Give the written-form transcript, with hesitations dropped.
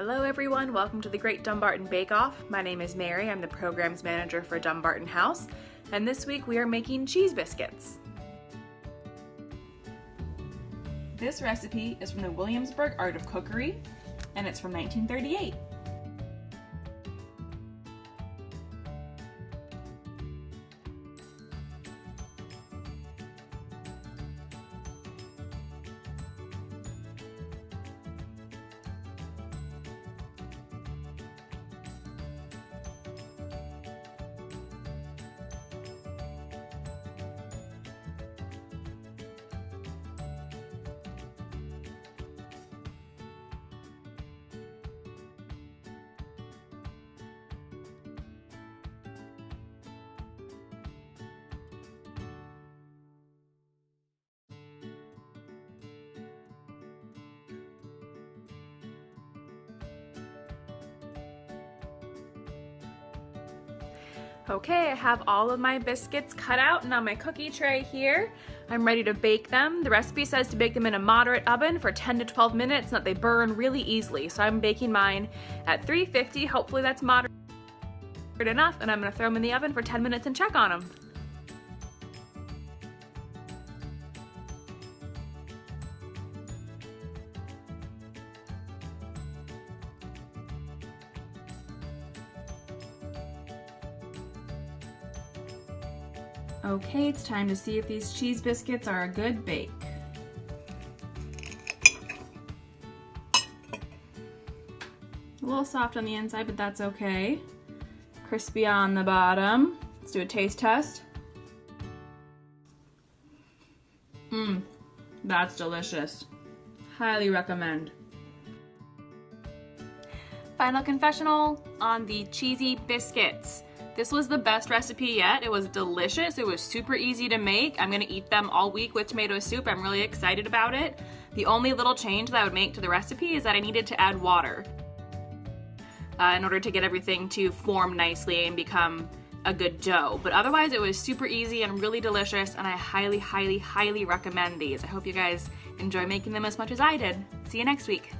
Hello everyone, welcome to the Great Dumbarton Bake Off. My name is Mary, I'm the Programs Manager for Dumbarton House, and this week we are making cheese biscuits. This recipe is from the Williamsburg Art of Cookery, and it's from 1938. Okay, I have all of my biscuits cut out and on my cookie tray here. I'm ready to bake them. The recipe says to bake them in a moderate oven for 10 to 12 minutes and that they burn really easily. So I'm baking mine at 350. Hopefully that's moderate enough, and I'm gonna throw them in the oven for 10 minutes and check on them. Okay, it's time to see if these cheese biscuits are a good bake. A little soft on the inside, but that's okay. Crispy on the bottom. Let's do a taste test. That's delicious. Highly recommend. Final confessional on the cheesy biscuits. This was the best recipe yet. It was delicious. It was super easy to make. I'm gonna eat them all week with tomato soup. I'm really excited about it. The only little change that I would make to the recipe is that I needed to add water in order to get everything to form nicely and become a good dough. But otherwise, it was super easy and really delicious, and I highly, highly, highly recommend these. I hope you guys enjoy making them as much as I did. See you next week.